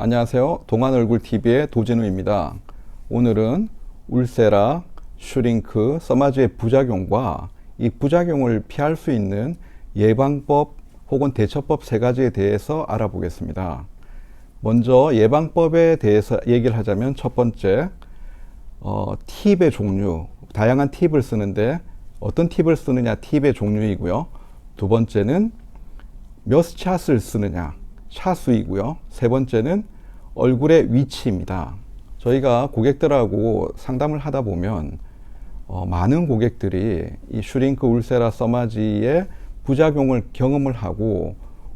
안녕하세요. 동안얼굴TV의 도진우입니다. 오늘은 울세라, 슈링크, 써마지의 부작용과 이 부작용을 피할 수 있는 예방법 혹은 대처법 세 가지에 대해서 알아보겠습니다. 먼저 예방법에 대해서 얘기를 하자면 첫 번째, 팁의 종류, 다양한 팁을 쓰는데 어떤 팁을 쓰느냐 팁의 종류이고요. 두 번째는 몇 샷을 쓰느냐 샷수이고요. 세 번째는 얼굴의 위치입니다. 저희가 고객들하고 상담을 하다 보면 많은 고객들이 이 슈링크, 울세라, 써마지의 부작용을 경험을 하고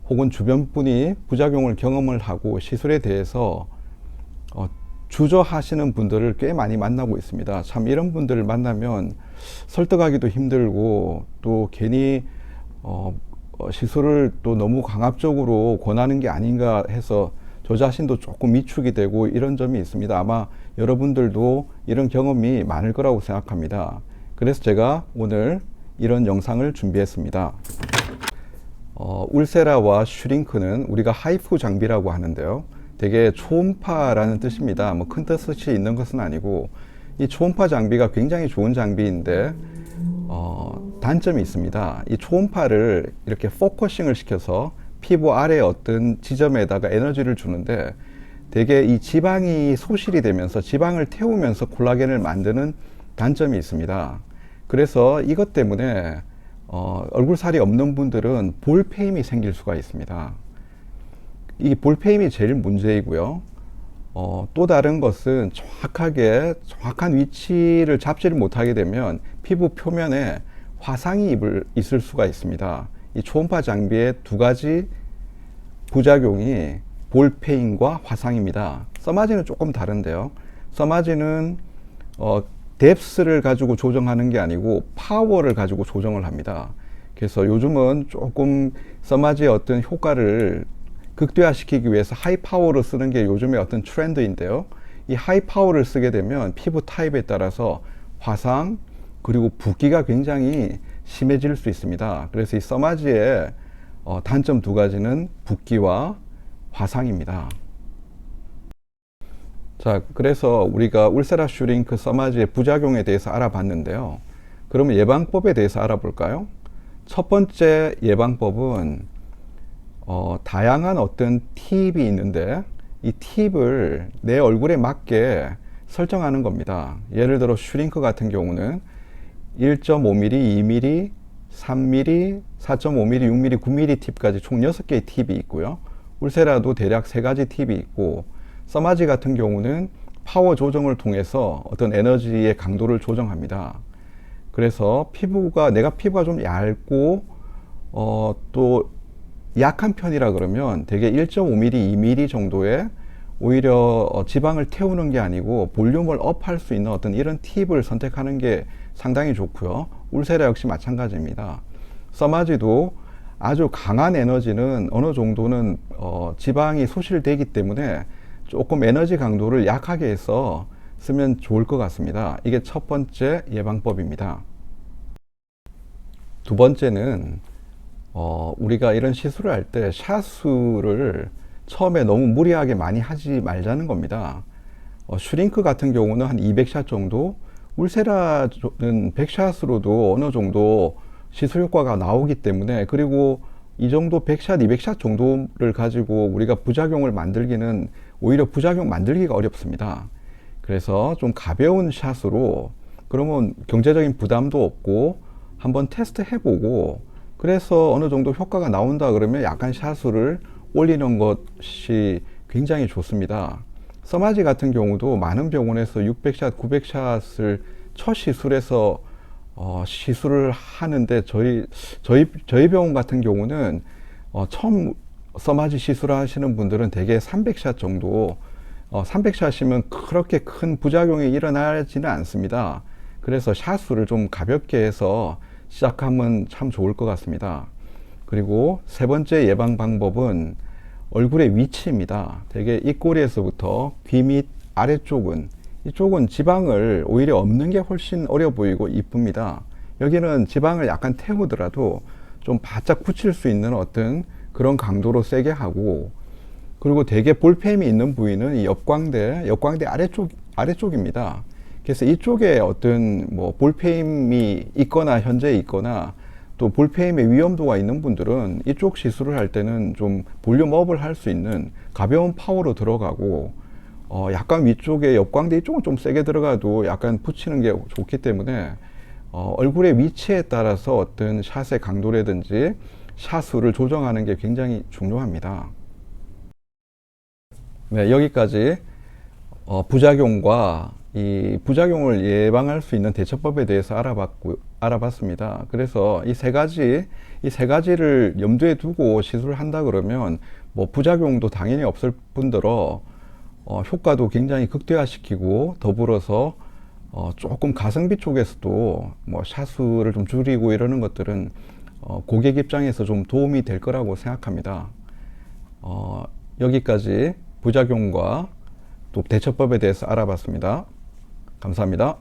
혹은 주변 분이 부작용을 경험을 하고 시술에 대해서 주저하시는 분들을 꽤 많이 만나고 있습니다. 참 이런 분들을 만나면 설득하기도 힘들고 또 괜히 시술을 또 너무 강압적으로 권하는 게 아닌가 해서 저 자신도 조금 위축이 되고 이런 점이 있습니다. 아마 여러분들도 이런 경험이 많을 거라고 생각합니다. 그래서 제가 오늘 이런 영상을 준비했습니다. 울세라와 슈링크는 우리가 하이프 장비라고 하는데요. 되게 초음파라는 뜻입니다. 뭐 큰 뜻이 있는 것은 아니고 이 초음파 장비가 굉장히 좋은 장비인데 단점이 있습니다. 이 초음파를 이렇게 포커싱을 시켜서 피부 아래 어떤 지점에다가 에너지를 주는데 되게 이 지방이 소실이 되면서 지방을 태우면서 콜라겐을 만드는 단점이 있습니다. 그래서 이것 때문에 얼굴살이 없는 분들은 볼페임이 생길 수가 있습니다. 이 볼페임이 제일 문제이고요. 또 다른 것은 정확한 위치를 잡지를 못하게 되면 피부 표면에 화상이 있을 수가 있습니다. 이 초음파 장비의 두 가지 부작용이 볼페인과 화상입니다. 써마지는 조금 다른데요. 써마지는 뎁스를 가지고 조정하는 게 아니고 파워를 가지고 조정을 합니다. 그래서 요즘은 조금 써마지의 어떤 효과를 극대화시키기 위해서 하이파워를 쓰는 게 요즘의 어떤 트렌드인데요. 이 하이파워를 쓰게 되면 피부 타입에 따라서 화상 그리고 붓기가 굉장히 심해질 수 있습니다. 그래서 이 써마지의 단점 두 가지는 붓기와 화상입니다. 자, 그래서 우리가 울세라, 슈링크, 써마지의 부작용에 대해서 알아봤는데요. 그러면 예방법에 대해서 알아볼까요? 첫 번째 예방법은 다양한 어떤 팁이 있는데 이 팁을 내 얼굴에 맞게 설정하는 겁니다. 예를 들어 슈링크 같은 경우는 1.5mm, 2mm, 3mm, 4.5mm, 6mm, 9mm 팁까지 총 6개의 팁이 있고요. 울세라도 대략 3가지 팁이 있고 써마지 같은 경우는 파워 조정을 통해서 어떤 에너지의 강도를 조정합니다. 그래서 내가 피부가 좀 얇고 또 약한 편이라 그러면 되게 1.5mm, 2mm 정도의 오히려 지방을 태우는 게 아니고 볼륨을 업할 수 있는 어떤 이런 팁을 선택하는 게 상당히 좋고요. 울세라 역시 마찬가지입니다. 써마지도 아주 강한 에너지는 어느 정도는 지방이 소실되기 때문에 조금 에너지 강도를 약하게 해서 쓰면 좋을 것 같습니다. 이게 첫 번째 예방법입니다. 두 번째는 우리가 이런 시술을 할 때 샷수를 처음에 너무 무리하게 많이 하지 말자는 겁니다. 슈링크 같은 경우는 한 200샷 정도, 울세라는 100샷으로도 어느 정도 시술 효과가 나오기 때문에, 그리고 이 정도 100샷, 200샷 정도를 가지고 우리가 부작용을 만들기는 오히려 부작용 만들기가 어렵습니다. 그래서 좀 가벼운 샷으로, 그러면 경제적인 부담도 없고 한번 테스트 해보고, 그래서 어느 정도 효과가 나온다 그러면 약간 샷수를 올리는 것이 굉장히 좋습니다. 써마지 같은 경우도 많은 병원에서 600샷, 900샷을 첫 시술에서 시술을 하는데 저희 병원 같은 경우는 처음 써마지 시술을 하시는 분들은 대개 300샷 정도, 300샷이면 그렇게 큰 부작용이 일어나지는 않습니다. 그래서 샷수를 좀 가볍게 해서 시작하면 참 좋을 것 같습니다. 그리고 세 번째 예방 방법은 얼굴의 위치입니다. 되게 입꼬리에서부터 귀 밑 아래쪽은, 이쪽은 지방을 오히려 없는 게 훨씬 어려 보이고 이쁩니다. 여기는 지방을 약간 태우더라도 좀 바짝 붙일 수 있는 어떤 그런 강도로 세게 하고, 그리고 대개 볼펜이 있는 부위는 이 옆광대 아래쪽입니다. 그래서 이쪽에 어떤 뭐 볼펜이 있거나 현재 있거나 또 볼페임의 위험도가 있는 분들은 이쪽 시술을 할 때는 좀 볼륨업을 할 수 있는 가벼운 파워로 들어가고 약간 위쪽에 옆광대 이쪽은 좀 세게 들어가도 약간 붙이는 게 좋기 때문에 얼굴의 위치에 따라서 어떤 샷의 강도라든지 샷수를 조정하는 게 굉장히 중요합니다. 네, 여기까지 부작용과 이 부작용을 예방할 수 있는 대처법에 대해서 알아봤습니다. 그래서 이 세 가지를 염두에 두고 시술을 한다 그러면 뭐 부작용도 당연히 없을 뿐더러 효과도 굉장히 극대화시키고 더불어서 조금 가성비 쪽에서도 뭐 샷수를 좀 줄이고 이러는 것들은 고객 입장에서 좀 도움이 될 거라고 생각합니다. 여기까지 부작용과 또 대처법에 대해서 알아봤습니다. 감사합니다.